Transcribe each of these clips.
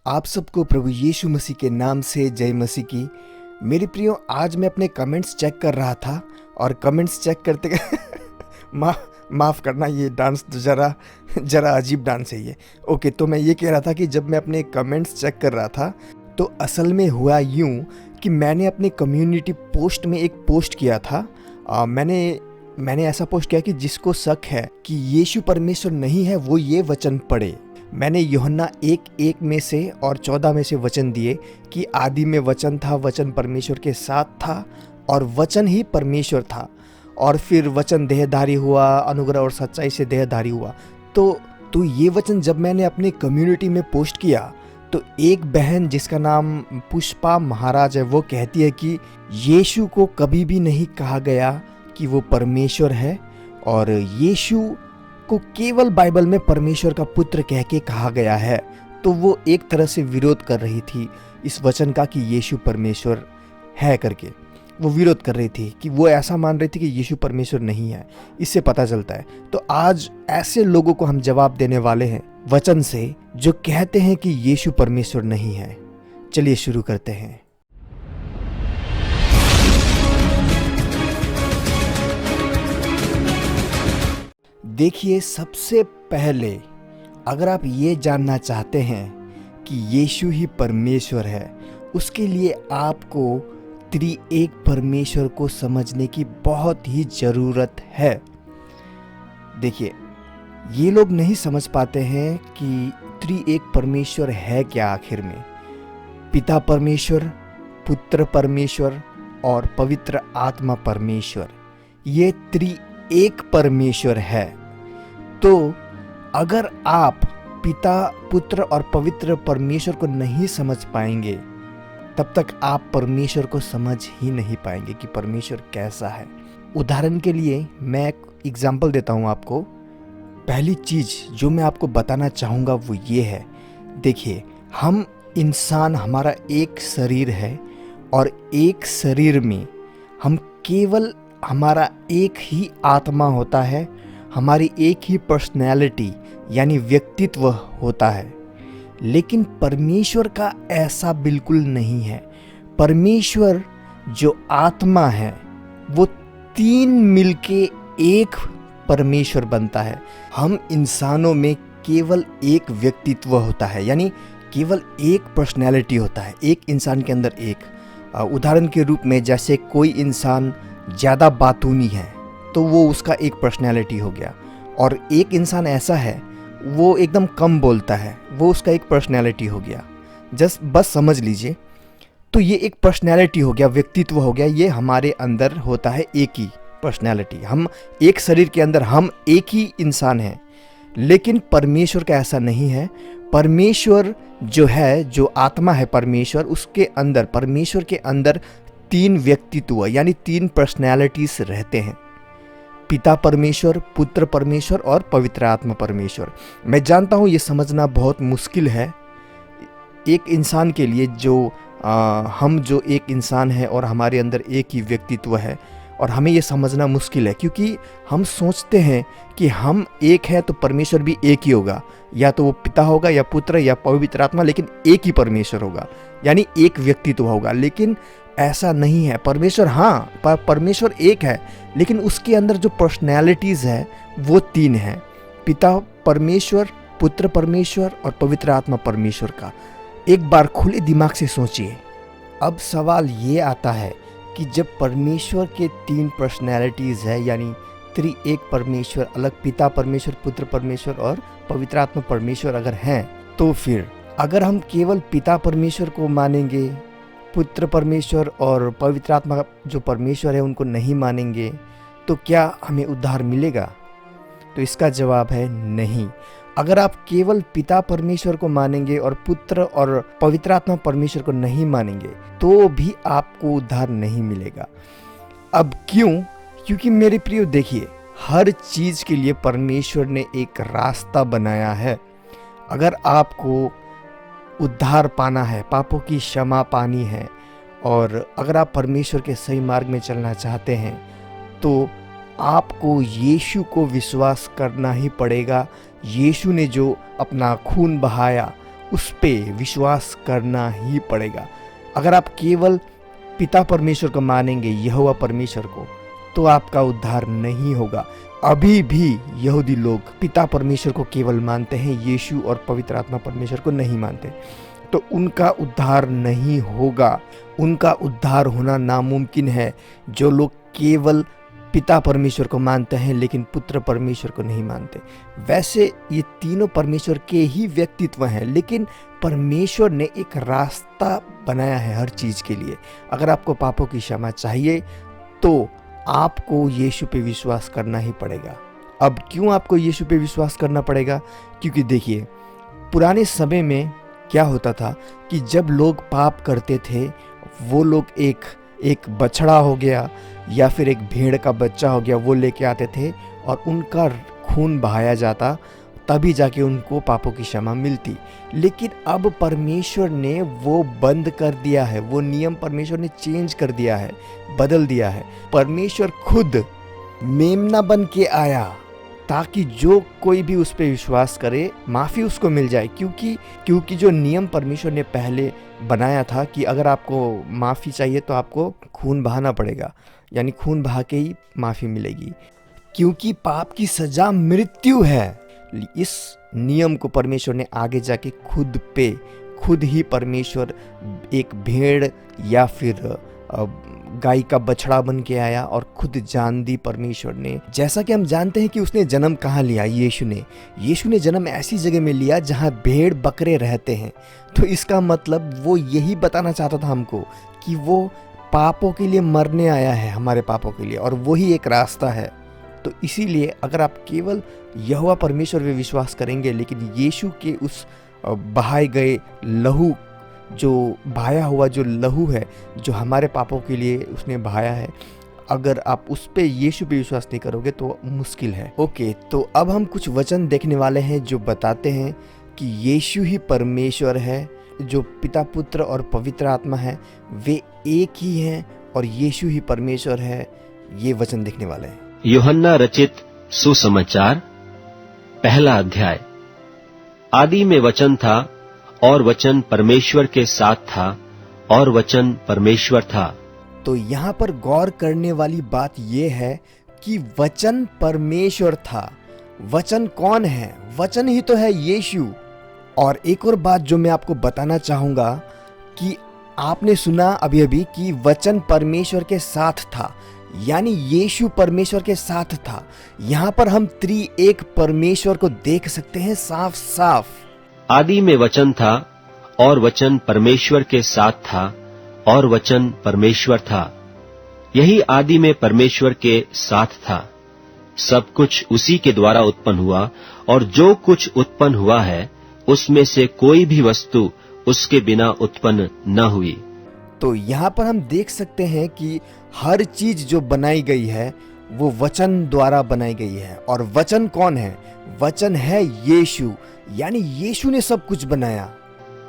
आप सबको प्रभु यीशु मसीह के नाम से जय मसीह की। मेरे प्रियो, आज मैं अपने कमेंट्स चेक कर रहा था और कमेंट्स चेक करते माफ़ करना, ये डांस तो ज़रा अजीब डांस है ये। ओके, तो मैं ये कह रहा था कि जब मैं अपने कमेंट्स चेक कर रहा था तो असल में हुआ यूँ कि मैंने अपने कम्युनिटी पोस्ट में एक पोस्ट किया था। मैंने ऐसा पोस्ट किया कि जिसको शक है कि यीशु परमेश्वर नहीं है वो ये वचन पढ़े। मैंने यूहन्ना 1:1 में से और 14 में से वचन दिए कि आदि में वचन था, वचन परमेश्वर के साथ था और वचन ही परमेश्वर था, और फिर वचन देहधारी हुआ, अनुग्रह और सच्चाई से देहधारी हुआ। तो ये वचन जब मैंने अपने कम्युनिटी में पोस्ट किया तो एक बहन जिसका नाम पुष्पा महाराज है, वो कहती है कि यीशु को कभी भी नहीं कहा गया कि वो परमेश्वर है, और यीशु को केवल बाइबल में परमेश्वर का पुत्र कह के कहा गया है। तो वो एक तरह से विरोध कर रही थी इस वचन का कि यीशु परमेश्वर है करके। वो विरोध कर रही थी कि वो ऐसा मान रही थी कि यीशु परमेश्वर नहीं है। इससे पता चलता है। तो आज ऐसे लोगों को हम जवाब देने वाले हैं वचन से जो कहते हैं कि यीशु परमेश्वर नहीं है। चलिए शुरू करते हैं। देखिए, सबसे पहले अगर आप ये जानना चाहते हैं कि यीशु ही परमेश्वर है, उसके लिए आपको त्रिएक परमेश्वर को समझने की बहुत ही ज़रूरत है। देखिए, ये लोग नहीं समझ पाते हैं कि त्रिएक परमेश्वर है क्या आखिर में। पिता परमेश्वर, पुत्र परमेश्वर और पवित्र आत्मा परमेश्वर, ये त्रिएक परमेश्वर है। तो अगर आप पिता, पुत्र और पवित्र परमेश्वर को नहीं समझ पाएंगे, तब तक आप परमेश्वर को समझ ही नहीं पाएंगे कि परमेश्वर कैसा है। उदाहरण के लिए मैं एक एग्जाम्पल देता हूँ आपको। पहली चीज़ जो मैं आपको बताना चाहूँगा वो ये है, देखिए, हम इंसान, हमारा एक शरीर है और एक शरीर में हम केवल, हमारा एक ही आत्मा होता है, हमारी एक ही पर्सनैलिटी यानी व्यक्तित्व होता है। लेकिन परमेश्वर का ऐसा बिल्कुल नहीं है। परमेश्वर जो आत्मा है वो तीन मिलके एक परमेश्वर बनता है। हम इंसानों में केवल एक व्यक्तित्व होता है, यानी केवल एक पर्सनैलिटी होता है, एक इंसान के अंदर एक। उदाहरण के रूप में, जैसे कोई इंसान ज़्यादा बातूनी है तो वो उसका एक पर्सनैलिटी हो गया, और एक इंसान ऐसा है वो एकदम कम बोलता है, वो उसका एक पर्सनैलिटी हो गया। बस समझ लीजिए। तो ये एक पर्सनैलिटी हो गया, व्यक्तित्व हो गया। ये हमारे अंदर होता है एक ही पर्सनैलिटी। हम एक शरीर के अंदर हम एक ही इंसान हैं। लेकिन परमेश्वर का ऐसा नहीं है। परमेश्वर जो है, जो आत्मा है परमेश्वर, उसके अंदर, परमेश्वर के अंदर तीन व्यक्तित्व यानी तीन पर्सनैलिटीज रहते हैं। पिता परमेश्वर, पुत्र परमेश्वर और पवित्र आत्मा परमेश्वर। मैं जानता हूँ ये समझना बहुत मुश्किल है एक इंसान के लिए, हम जो एक इंसान है और हमारे अंदर एक ही व्यक्तित्व है, और हमें ये समझना मुश्किल है क्योंकि हम सोचते हैं कि हम एक है तो परमेश्वर भी एक ही होगा, या तो वो पिता होगा या पुत्र या पवित्र आत्मा, लेकिन एक ही परमेश्वर होगा, यानी एक व्यक्तित्व होगा। लेकिन ऐसा नहीं है। परमेश्वर, हाँ, परमेश्वर एक है, लेकिन उसके अंदर जो पर्सनैलिटीज़ है वो तीन हैं। पिता परमेश्वर, पुत्र परमेश्वर और पवित्र आत्मा परमेश्वर का। एक बार खुले दिमाग से सोचिए। अब सवाल ये आता है कि जब परमेश्वर के तीन पर्सनैलिटीज़ है, यानी त्रिएक परमेश्वर, अलग पिता परमेश्वर, पुत्र परमेश्वर और पवित्र आत्मा परमेश्वर अगर हैं, तो फिर अगर हम केवल पिता परमेश्वर को मानेंगे, पुत्र परमेश्वर और पवित्र आत्मा जो परमेश्वर है उनको नहीं मानेंगे, तो क्या हमें उद्धार मिलेगा? तो इसका जवाब है नहीं। अगर आप केवल पिता परमेश्वर को मानेंगे और पुत्र और पवित्र आत्मा परमेश्वर को नहीं मानेंगे, तो भी आपको उद्धार नहीं मिलेगा। अब क्यों? क्योंकि मेरे प्रियो, देखिए, हर चीज़ के लिए परमेश्वर ने एक रास्ता बनाया है। अगर आपको उद्धार पाना है, पापों की क्षमा पानी है, और अगर आप परमेश्वर के सही मार्ग में चलना चाहते हैं, तो आपको यीशु को विश्वास करना ही पड़ेगा। यीशु ने जो अपना खून बहाया उस पे विश्वास करना ही पड़ेगा। अगर आप केवल पिता परमेश्वर को मानेंगे, यहोवा परमेश्वर को, तो आपका उद्धार नहीं होगा। अभी भी यहूदी लोग पिता परमेश्वर को केवल मानते हैं, यीशु और पवित्र आत्मा परमेश्वर को नहीं मानते, तो उनका उद्धार नहीं होगा। उनका उद्धार होना नामुमकिन है। जो लोग केवल पिता परमेश्वर को मानते हैं लेकिन पुत्र परमेश्वर को नहीं मानते। वैसे ये तीनों परमेश्वर के ही व्यक्तित्व हैं, लेकिन परमेश्वर ने एक रास्ता बनाया है हर चीज़ के लिए। अगर आपको पापों की क्षमा चाहिए तो आपको यीशु पे विश्वास करना ही पड़ेगा। अब क्यों आपको यीशु पे विश्वास करना पड़ेगा? क्योंकि देखिए, पुराने समय में क्या होता था कि जब लोग पाप करते थे, वो लोग एक बछड़ा हो गया या फिर एक भेड़ का बच्चा हो गया, वो लेके आते थे और उनका खून बहाया जाता, तभी जाके उनको पापों की क्षमा मिलती। लेकिन अब परमेश्वर ने वो बंद कर दिया है, वो नियम परमेश्वर ने चेंज कर दिया है, बदल दिया है। परमेश्वर खुद मेमना बन के आया ताकि जो कोई भी उस पर विश्वास करे माफ़ी उसको मिल जाए। क्योंकि जो नियम परमेश्वर ने पहले बनाया था कि अगर आपको माफ़ी चाहिए तो आपको खून बहाना पड़ेगा, यानी खून बहा के ही माफ़ी मिलेगी, क्योंकि पाप की सज़ा मृत्यु है। इस नियम को परमेश्वर ने आगे जाके खुद ही परमेश्वर एक भेड़ या फिर गाय का बछड़ा बन के आया और खुद जान दी परमेश्वर ने। जैसा कि हम जानते हैं कि उसने जन्म कहाँ लिया, यीशु ने जन्म ऐसी जगह में लिया जहाँ भेड़ बकरे रहते हैं। तो इसका मतलब वो यही बताना चाहता था हमको कि वो पापों के लिए मरने आया है, हमारे पापों के लिए, और वही एक रास्ता है। तो इसीलिए अगर आप केवल यहोवा परमेश्वर पे विश्वास करेंगे लेकिन यीशु के उस बहाए गए लहू, जो बहाया हुआ जो लहू है, जो हमारे पापों के लिए उसने बहाया है, अगर आप उस पे यीशु पे विश्वास नहीं करोगे तो मुश्किल है। ओके, तो अब हम कुछ वचन देखने वाले हैं जो बताते हैं कि यीशु ही परमेश्वर है, जो पिता पुत्र और पवित्र आत्मा है वे एक ही हैं और यीशु ही परमेश्वर है। ये वचन देखने वाले हैं। यूहन्ना रचित सुसमाचार, पहला अध्याय। आदि में वचन था और वचन परमेश्वर के साथ था और वचन परमेश्वर था। तो यहाँ पर गौर करने वाली बात यह है कि वचन परमेश्वर था। वचन कौन है? वचन ही तो है यीशु। और एक और बात जो मैं आपको बताना चाहूंगा कि आपने सुना अभी अभी कि वचन परमेश्वर के साथ था, यानी यीशु परमेश्वर के साथ था। यहाँ पर हम त्रिएक परमेश्वर को देख सकते हैं साफ साफ। आदि में वचन था और वचन परमेश्वर के साथ था और वचन परमेश्वर था। यही आदि में परमेश्वर के साथ था। सब कुछ उसी के द्वारा उत्पन्न हुआ और जो कुछ उत्पन्न हुआ है उसमें से कोई भी वस्तु उसके बिना उत्पन्न न हुई। तो यहाँ पर हम देख सकते हैं कि हर चीज जो बनाई गई है वो वचन द्वारा बनाई गई है। और वचन कौन है? वचन है यीशु, यानी यीशु ने सब कुछ बनाया।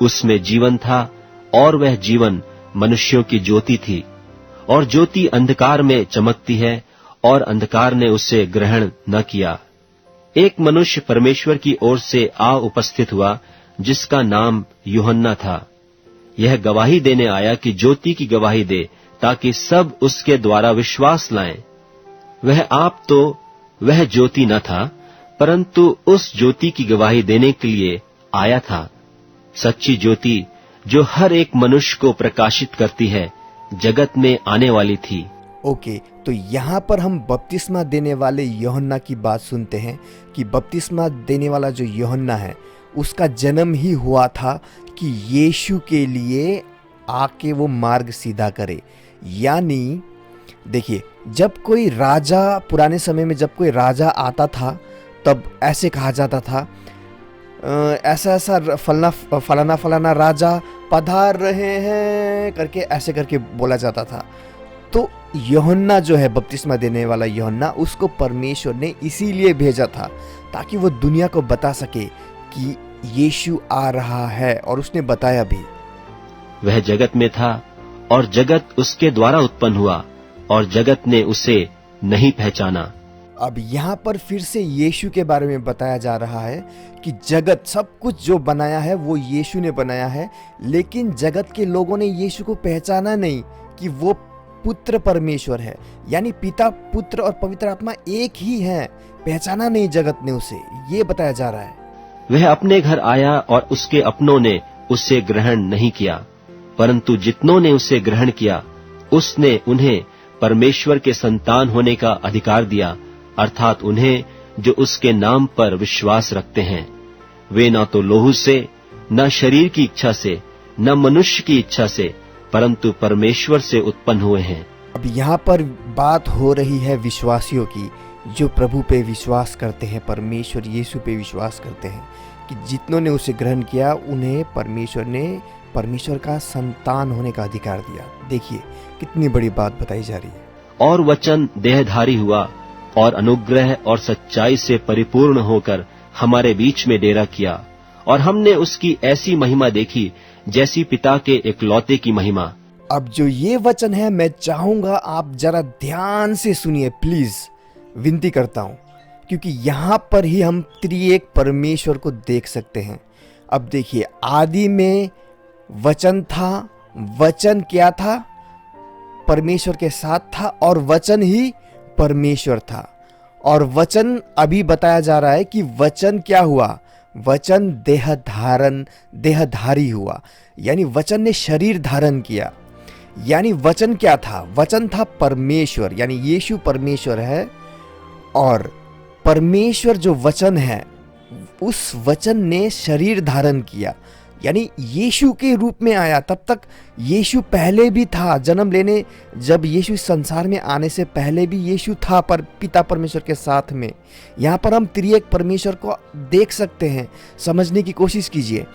उसमें जीवन था और वह जीवन मनुष्यों की ज्योति थी, और ज्योति अंधकार में चमकती है और अंधकार ने उसे ग्रहण न किया। एक मनुष्य परमेश्वर की ओर से आ उपस्थित हुआ जिसका नाम यूहन्ना था। यह गवाही देने आया कि ज्योति की गवाही दे ताकि सब उसके द्वारा विश्वास लाएं। वह आप तो वह ज्योति न था, परंतु उस ज्योति की गवाही देने के लिए आया था। सच्ची ज्योति जो हर एक मनुष्य को प्रकाशित करती है जगत में आने वाली थी। ओके, तो यहाँ पर हम बपतिस्मा देने वाले यूहन्ना की बात सुनते हैं कि बपतिस्मा देने वाला जो यूहन्ना है उसका जन्म ही हुआ था कि यीशु के लिए आके वो मार्ग सीधा करे। यानी देखिए, जब कोई राजा, पुराने समय में जब कोई राजा आता था तब ऐसे कहा जाता था, ऐसा ऐसा फलाना फलाना राजा पधार रहे हैं करके, ऐसे करके बोला जाता था। तो यूहन्ना जो है बपतिस्मा देने वाला यूहन्ना, उसको परमेश्वर ने इसीलिए भेजा था ताकि वो दुनिया को बता सके कि यीशु आ रहा है, और उसने बताया भी। वह जगत में था और जगत उसके द्वारा उत्पन्न हुआ और जगत ने उसे नहीं पहचाना। अब यहाँ पर फिर से यीशु के बारे में बताया जा रहा है कि जगत सब कुछ जो बनाया है वो यीशु ने बनाया है, लेकिन जगत के लोगों ने यीशु को पहचाना नहीं कि वो पुत्र परमेश्वर है, यानी पिता, पुत्र और पवित्र आत्मा एक ही है। पहचाना नहीं जगत ने उसे, ये बताया जा रहा है। वह अपने घर आया और उसके अपनों ने उसे ग्रहण नहीं किया, परंतु जितनों ने उसे ग्रहण किया उसने उन्हें परमेश्वर के संतान होने का अधिकार दिया, अर्थात उन्हें जो उसके नाम पर विश्वास रखते हैं। वे न तो लोहू से, न शरीर की इच्छा से, न मनुष्य की इच्छा से, परंतु परमेश्वर से उत्पन्न हुए हैं। अब यहाँ पर बात हो रही है विश्वासियों की, जो प्रभु पे विश्वास करते हैं, परमेश्वर यीशु पे विश्वास करते हैं, कि जितनों ने उसे ग्रहण किया उन्हें परमेश्वर ने परमेश्वर का संतान होने का अधिकार दिया। देखिए कितनी बड़ी बात बताई जा रही है। और वचन देहधारी हुआ और अनुग्रह और सच्चाई से परिपूर्ण होकर हमारे बीच में डेरा किया, और हमने उसकी ऐसी महिमा देखी जैसी पिता के इकलौते की महिमा। अब जो ये वचन है, मैं चाहूंगा आप जरा ध्यान से सुनिए प्लीज, विनती करता हूं, क्योंकि यहाँ पर ही हम त्रिएक परमेश्वर को देख सकते हैं। अब देखिए, आदि में वचन था, वचन क्या था? परमेश्वर के साथ था, और वचन ही परमेश्वर था। और वचन, अभी बताया जा रहा है कि वचन क्या हुआ? वचन देहधारी हुआ, यानी वचन ने शरीर धारण किया। यानी वचन क्या था? वचन था परमेश्वर, यानी यीशु परमेश्वर है, और परमेश्वर जो वचन है उस वचन ने शरीर धारण किया, यानी यीशु के रूप में आया। तब तक यीशु पहले भी था, जन्म लेने, जब यीशु संसार में आने से पहले भी यीशु था, पर पिता परमेश्वर के साथ में। यहाँ पर हम त्रिएक परमेश्वर को देख सकते हैं, समझने की कोशिश कीजिए।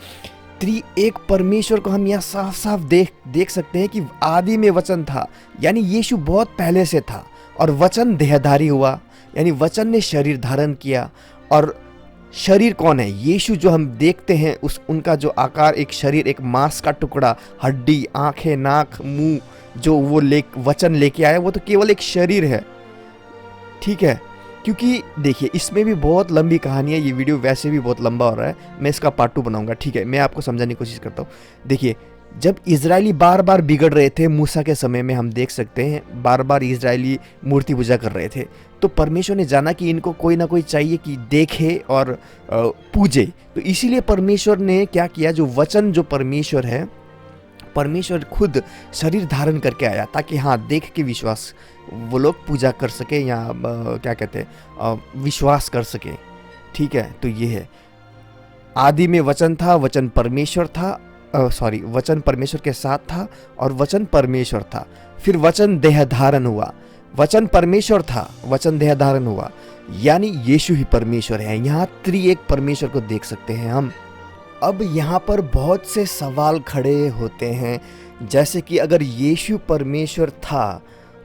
त्रिएक परमेश्वर को हम यहाँ साफ साफ देख सकते हैं कि आदि में वचन था, यानी यीशु बहुत पहले से था, और वचन देहधारी हुआ, यानी वचन ने शरीर धारण किया। और शरीर कौन है? यीशु जो हम देखते हैं, उनका जो आकार, एक शरीर, एक मांस का टुकड़ा, हड्डी, आंखें, नाक, मुंह, जो वो वचन लेके आया, वो तो केवल एक शरीर है। ठीक है, क्योंकि देखिए इसमें भी बहुत लंबी कहानी है, ये वीडियो वैसे भी बहुत लंबा हो रहा है, मैं इसका पार्ट 2 बनाऊंगा। ठीक है, मैं आपको समझाने की कोशिश करता हूँ। देखिए, जब इजरायली बार बार बिगड़ रहे थे, मूसा के समय में हम देख सकते हैं, बार बार इजरायली मूर्ति पूजा कर रहे थे, तो परमेश्वर ने जाना कि इनको कोई ना कोई चाहिए कि देखे और पूजे। तो इसीलिए परमेश्वर ने क्या किया, जो वचन, जो परमेश्वर है, परमेश्वर खुद शरीर धारण करके आया, ताकि हाँ, देख के विश्वास वो लोग पूजा कर सके, या क्या कहते हैं, विश्वास कर सके। ठीक है, तो ये है, आदि में वचन था, वचन परमेश्वर था, वचन परमेश्वर के साथ था, और वचन परमेश्वर था। फिर वचन देह धारण हुआ, वचन परमेश्वर था, वचन देह धारण हुआ, यानी यीशु ही परमेश्वर है। यहाँ त्रिएक परमेश्वर को देख सकते हैं हम। अब यहाँ पर बहुत से सवाल खड़े होते हैं, जैसे कि अगर यीशु परमेश्वर था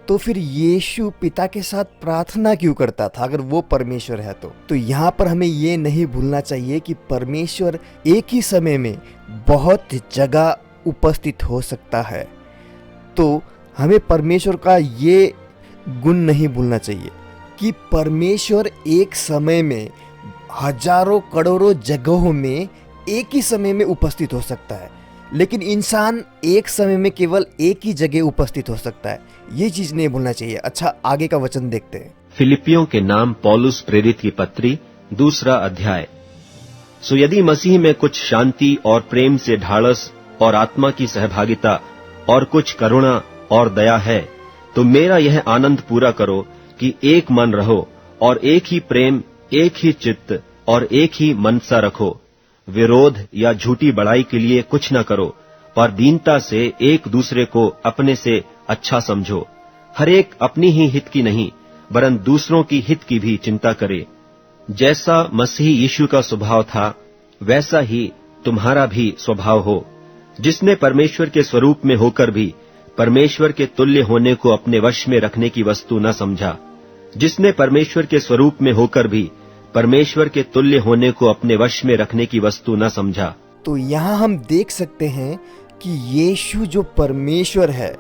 तो फिर यीशु पिता के साथ प्रार्थना क्यों करता था, अगर वो परमेश्वर है तो यहाँ पर हमें ये नहीं भूलना चाहिए कि परमेश्वर एक ही समय में बहुत जगह उपस्थित हो सकता है। तो हमें परमेश्वर का ये गुण नहीं भूलना चाहिए कि परमेश्वर एक समय में हजारों करोड़ों जगहों में एक ही समय में उपस्थित हो सकता है, लेकिन इंसान एक समय में केवल एक ही जगह उपस्थित हो सकता है। ये चीज नहीं भूलना चाहिए। अच्छा, आगे का वचन देखते हैं। फिलिपियों के नाम पौलुस प्रेरित की पत्री, 2 अध्याय। सो यदि मसीह में कुछ शांति और प्रेम से ढाढ़स और आत्मा की सहभागिता और कुछ करुणा और दया है, तो मेरा यह आनंद पूरा करो कि एक मन रहो और एक ही प्रेम, एक ही चित्त और एक ही मनसा रखो। विरोध या झूठी बड़ाई के लिए कुछ न करो, पर दीनता से एक दूसरे को अपने से अच्छा समझो। हर एक अपनी ही हित की नहीं, वरन दूसरों की हित की भी चिंता करे। जैसा मसीह यीशु का स्वभाव था, वैसा ही तुम्हारा भी स्वभाव हो, जिसने परमेश्वर के स्वरूप में होकर भी परमेश्वर के तुल्य होने को अपने वश में रखने की वस्तु न समझा, जिसने परमेश्वर के स्वरूप में होकर भी परमेश्वर के तुल्य होने को अपने वश में रखने की वस्तु न समझा। तो यहाँ हम देख सकते हैं कि यीशु जो परमेश्वर है,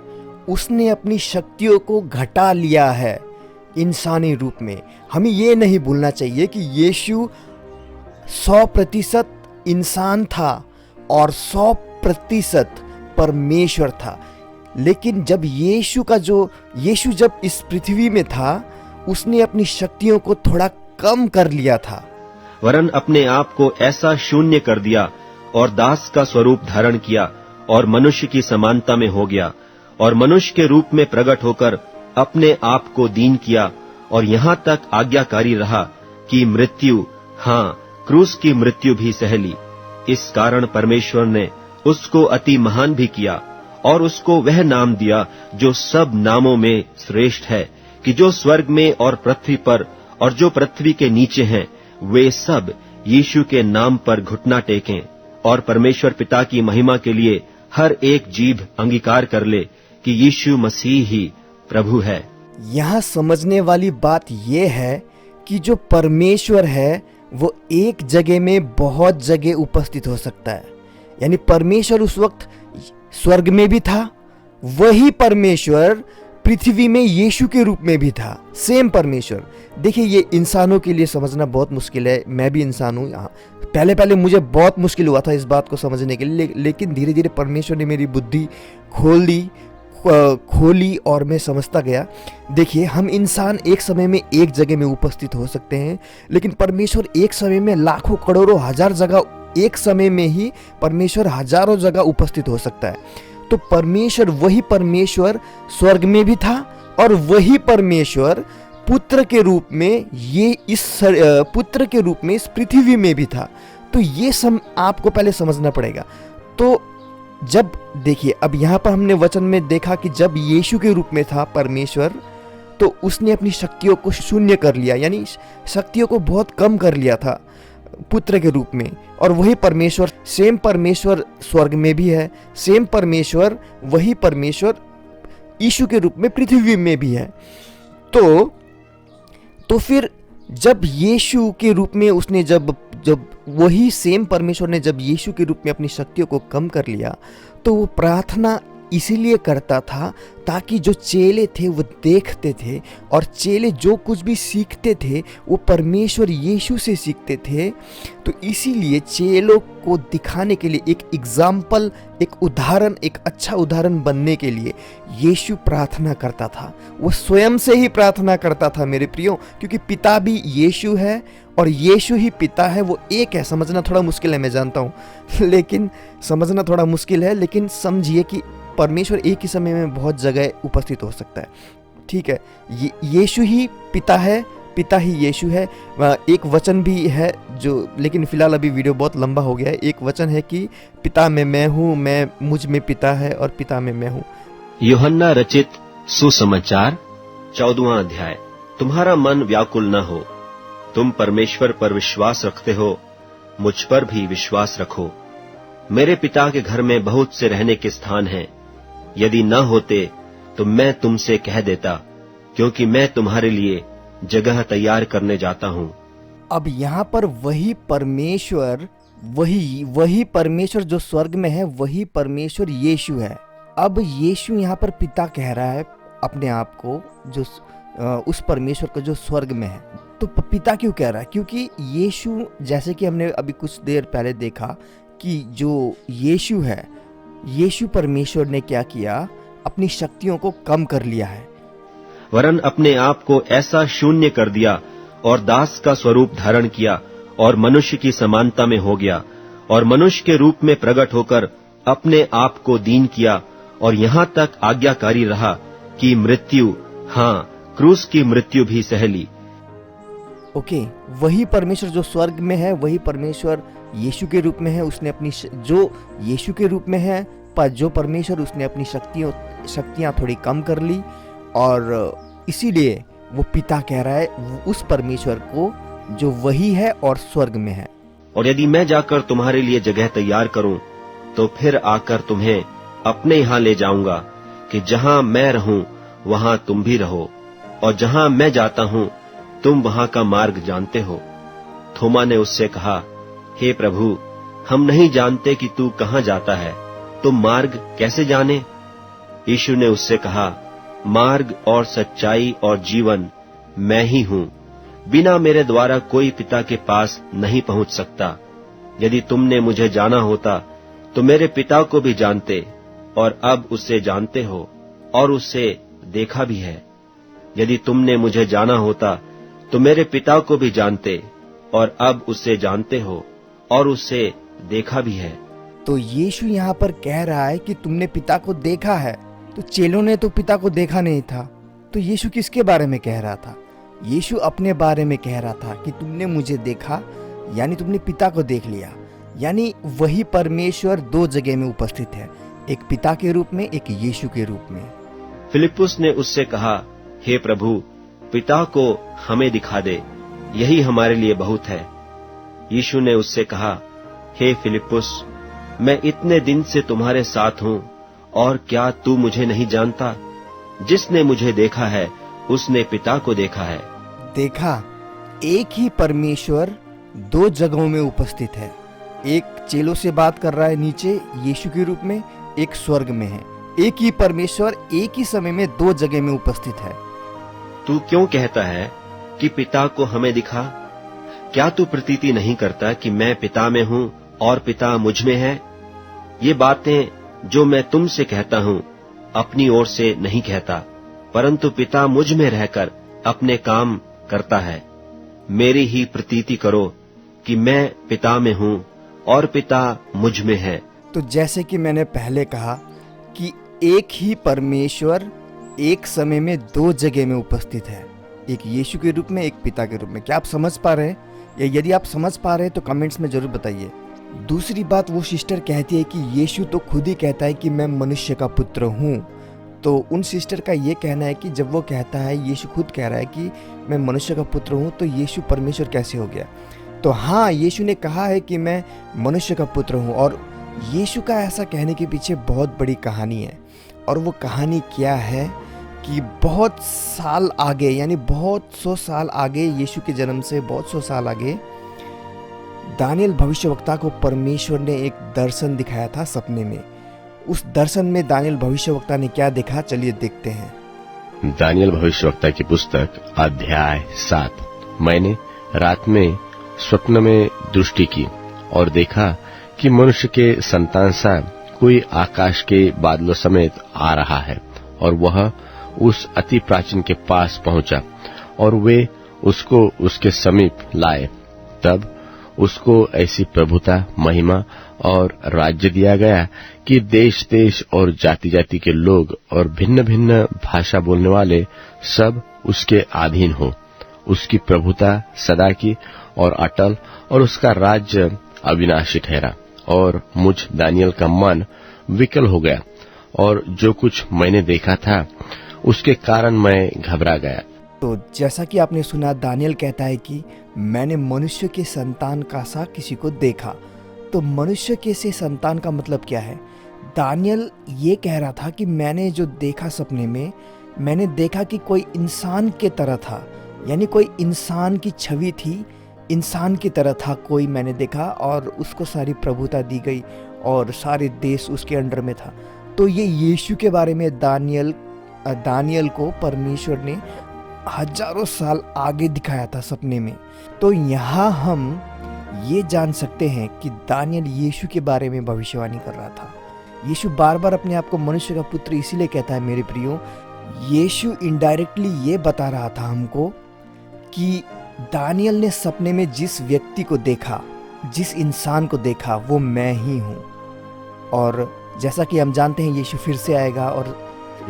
उसने अपनी शक्तियों को घटा लिया है, इंसानी रूप में। हमें ये नहीं भूलना चाहिए कि यीशु 100% इंसान था और 100% परमेश्वर था। लेकिन जब यीशु जब इस पृथ्वी में था, उसने अपनी शक्तियों को थोड़ा कम कर लिया था, वरन अपने आप को ऐसा शून्य कर दिया और दास का स्वरूप धारण किया और मनुष्य की समानता में हो गया और मनुष्य के रूप में प्रकट होकर अपने आप को दीन किया और यहाँ तक आज्ञाकारी रहा कि मृत्यु, हाँ, क्रूस की मृत्यु भी सह ली। इस कारण परमेश्वर ने उसको अति महान भी किया और उसको वह नाम दिया जो सब नामों में श्रेष्ठ है, कि जो स्वर्ग में और पृथ्वी पर और जो पृथ्वी के नीचे हैं, वे सब यीशु के नाम पर घुटना टेकें और परमेश्वर पिता की महिमा के लिए हर एक जीभ अंगीकार कर ले कि यीशु मसीह ही प्रभु है। यहाँ समझने वाली बात यह है कि जो परमेश्वर है वो एक जगह में बहुत जगह उपस्थित हो सकता है। यानी परमेश्वर उस वक्त स्वर्ग में भी था, वही परमेश्वर पृथ्वी में यीशु के रूप में भी था, सेम परमेश्वर। देखिए, ये इंसानों के लिए समझना बहुत मुश्किल है। मैं भी इंसान हूँ। यहाँ पहले मुझे बहुत मुश्किल हुआ था इस बात को समझने के लिए, लेकिन धीरे धीरे परमेश्वर ने मेरी बुद्धि खोली और मैं समझता गया। देखिए, हम इंसान एक समय में एक जगह में उपस्थित हो सकते हैं, लेकिन परमेश्वर एक समय में लाखों करोड़ों हजार जगह, एक समय में ही परमेश्वर हजारों जगह उपस्थित हो सकता है। तो वही परमेश्वर स्वर्ग में भी था और वही परमेश्वर पुत्र के रूप में पुत्र के रूप में इस पृथ्वी में भी था। तो ये आपको पहले समझना पड़ेगा। तो जब देखिए, अब यहाँ पर हमने वचन में देखा कि जब यीशु के रूप में था परमेश्वर, तो उसने अपनी शक्तियों को शून्य कर लिया, यानी शक्तियों को बहुत कम कर लिया था पुत्र के रूप में। और वही परमेश्वर, सेम परमेश्वर स्वर्ग में भी है, सेम परमेश्वर, वही परमेश्वर यीशु के रूप में पृथ्वी में भी है। तो फिर जब यीशु के रूप में उसने जब वही सेम परमेश्वर ने जब यीशु के रूप में अपनी शक्तियों को कम कर लिया, तो वो प्रार्थना इसीलिए करता था ताकि जो चेले थे वो देखते थे, और चेले जो कुछ भी सीखते थे वो परमेश्वर यीशु से सीखते थे। तो इसीलिए चेलों को दिखाने के लिए एक एग्जाम्पल, एक उदाहरण, एक अच्छा उदाहरण बनने के लिए यीशु प्रार्थना करता था। वो स्वयं से ही प्रार्थना करता था मेरे प्रियो, क्योंकि पिता भी यीशु है और यीशु ही पिता है। वो एक है। समझना थोड़ा मुश्किल है, मैं जानता हूँ, लेकिन समझना थोड़ा मुश्किल है, लेकिन समझिए कि परमेश्वर एक ही समय में बहुत जगह उपस्थित हो सकता है। ठीक है, यीशु ही पिता है, पिता ही यीशु है। एक वचन भी है जो, लेकिन फिलहाल अभी वीडियो बहुत लंबा हो गया है। एक वचन है कि पिता में मैं हूँ, मुझ में पिता है और पिता में मैं हूँ। यूहन्ना रचित सुसमाचार 14वां अध्याय। तुम्हारा मन व्याकुल न हो, तुम परमेश्वर पर विश्वास रखते हो, मुझ पर भी विश्वास रखो। मेरे पिता के घर में बहुत से रहने के स्थान हैं। यदि न होते तो मैं तुमसे कह देता, क्योंकि मैं तुम्हारे लिए जगह तैयार करने जाता हूँ। अब यहाँ पर वही परमेश्वर जो स्वर्ग में है, वही परमेश्वर यीशु है। अब यीशु यहाँ पर पिता कह रहा है अपने आप को, जो उस परमेश्वर को जो स्वर्ग में है। तो पिता क्यों कह रहा है? क्योंकि यीशु, जैसे कि हमने अभी कुछ देर पहले देखा कि जो यीशु है, यीशु परमेश्वर ने क्या किया, अपनी शक्तियों को कम कर लिया है, वरन अपने आप को ऐसा शून्य कर दिया और दास का स्वरूप धारण किया और मनुष्य की समानता में हो गया और मनुष्य के रूप में प्रकट होकर अपने आप को दीन किया और यहाँ तक आज्ञाकारी रहा कि मृत्यु, हाँ, क्रूस की मृत्यु भी सह ली। ओके, वही परमेश्वर जो स्वर्ग में है, वही परमेश्वर यीशु के रूप में है। उसने अपनी जो यीशु के रूप में है, पर जो परमेश्वर, उसने अपनी शक्तियां थोड़ी कम कर ली, और इसीलिए वो पिता कह रहा है उस परमेश्वर को जो वही है और स्वर्ग में है। और यदि मैं जाकर तुम्हारे लिए जगह तैयार करूं, तो फिर आकर तुम्हें अपने यहाँ ले जाऊंगा, कि जहाँ मैं रहूं वहाँ तुम भी रहो, और जहाँ मैं जाता हूँ तुम वहाँ का मार्ग जानते हो। थोमा ने उससे कहा, हे प्रभु, हम नहीं जानते कि तू कहाँ जाता है, तुम मार्ग कैसे जाने? यीशु ने उससे कहा, मार्ग और सच्चाई और जीवन मैं ही हूँ। बिना मेरे द्वारा कोई पिता के पास नहीं पहुंच सकता। यदि तुमने मुझे जाना होता तो मेरे पिता को भी जानते, और अब उससे जानते हो और उससे देखा भी है। यदि तुमने मुझे जाना होता तो मेरे पिता को भी जानते, और अब उससे जानते हो और उससे देखा भी है। तो यीशु यहाँ पर कह रहा है कि तुमने पिता को देखा है। तो चेलों ने तो पिता को देखा नहीं था, तो यीशु किसके बारे में कह रहा था? यीशु अपने बारे में कह रहा था कि तुमने मुझे देखा, यानी तुमने पिता को देख लिया। यानी वही परमेश्वर दो जगह में उपस्थित है, एक पिता के रूप में, एक यीशु के रूप में। फिलिप्पुस ने उससे कहा, हे प्रभु, पिता को हमें दिखा दे, यही हमारे लिए बहुत है। यीशु ने उससे कहा, हे फिलिप्पुस, मैं इतने दिन से तुम्हारे साथ हूँ, और क्या तू मुझे नहीं जानता? जिसने मुझे देखा है उसने पिता को देखा है। देखा, एक ही परमेश्वर दो जगहों में उपस्थित है। एक चेलों से बात कर रहा है नीचे यीशु के रूप में, एक स्वर्ग में है। एक ही परमेश्वर एक ही समय में दो जगह में उपस्थित है। तू क्यों कहता है कि पिता को हमें दिखा? क्या तू प्रतीति नहीं करता कि मैं पिता में हूँ और पिता मुझ में है? ये बातें जो मैं तुमसे कहता हूँ अपनी ओर से नहीं कहता, परंतु पिता मुझ में रहकर अपने काम करता है। मेरी ही प्रतीति करो कि मैं पिता में हूँ और पिता मुझ में है। तो जैसे कि मैंने पहले कहा कि एक ही परमेश्वर एक समय में दो जगह में उपस्थित है, एक यीशु के रूप में, एक पिता के रूप में। क्या आप समझ पा रहे हैं? या यदि आप समझ पा रहे हैं तो कमेंट्स में जरूर बताइए। दूसरी बात, वो सिस्टर कहती है कि यीशु तो खुद ही कहता है कि मैं मनुष्य का पुत्र हूँ। तो उन सिस्टर का ये कहना है कि जब वो कहता है, यीशु खुद कह रहा है कि मैं मनुष्य का पुत्र हूँ, तो यीशु परमेश्वर कैसे हो गया? तो हाँ, यीशु ने कहा है कि मैं मनुष्य का पुत्र हूँ, और यीशु का ऐसा कहने के पीछे बहुत बड़ी कहानी है। और वो कहानी क्या है कि बहुत साल आगे, यानी बहुत 100 साल आगे, यीशु के जन्म से बहुत 100 साल आगे, दानियल भविष्यवक्ता को परमेश्वर ने एक दर्शन दिखाया था सपने में। उस दर्शन में दानियल भविष्यवक्ता ने क्या देखा, चलिए देखते हैं। दानियल भविष्यवक्ता की पुस्तक अध्याय 7। मैंने रात में स्वप्न में दृष्टि की और देखा कि मनुष्य के संतान सा कोई आकाश के बादलों समेत आ रहा है, और वह उस अति प्राचीन के पास पहुंचा, और वे उसको उसके समीप लाए। तब उसको ऐसी प्रभुता, महिमा और राज्य दिया गया कि देश देश और जाति जाति के लोग और भिन्न भिन्न भाषा बोलने वाले सब उसके अधीन हो। उसकी प्रभुता सदा की और अटल, और उसका राज्य अविनाशी ठहरा। और मुझ दानियल का मन विकल हो गया, और जो कुछ मैंने देखा था उसके कारण मैं घबरा गया। तो जैसा कि आपने सुना, दानियल कहता है कि मैंने मनुष्य के संतान का सा किसी को देखा। तो मनुष्य के से संतान का मतलब क्या है? दानियल ये कह रहा था कि मैंने जो देखा सपने में, मैंने देखा कि कोई इंसान के तरह था, यानी कोई इंसान की छवि थी, इंसान की तरह था कोई, मैंने देखा, और उसको सारी प्रभुता दी गई और सारे देश उसके अंडर में था। तो ये यीशु के बारे में दानियल को परमेश्वर ने हजारों साल आगे दिखाया था सपने में। तो यहाँ हम ये जान सकते हैं कि दानियल यीशु के बारे में भविष्यवाणी कर रहा था। यीशु बार बार अपने आप को मनुष्य का पुत्र इसीलिए कहता है मेरे प्रियो। यीशु इनडायरेक्टली ये बता रहा था हमको कि दानियल ने सपने में जिस व्यक्ति को देखा, जिस इंसान को देखा, वो मैं ही हूँ। और जैसा कि हम जानते हैं यीशु फिर से आएगा और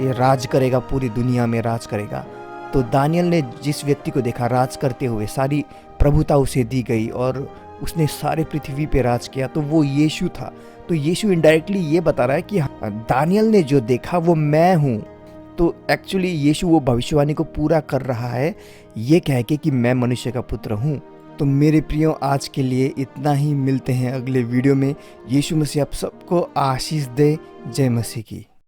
ये राज करेगा, पूरी दुनिया में राज करेगा। तो दानियल ने जिस व्यक्ति को देखा राज करते हुए, सारी प्रभुता उसे दी गई और उसने सारे पृथ्वी पे राज किया, तो वो यीशु था। तो यीशु इनडायरेक्टली ये बता रहा है कि दानियल ने जो देखा वो मैं हूँ। तो एक्चुअली यीशु वो भविष्यवाणी को पूरा कर रहा है ये कह के कि मैं मनुष्य का पुत्र हूँ। तो मेरे प्रियो, आज के लिए इतना ही। मिलते हैं अगले वीडियो में। यीशु मसीह आप सबको आशीष दे। जय मसीह की।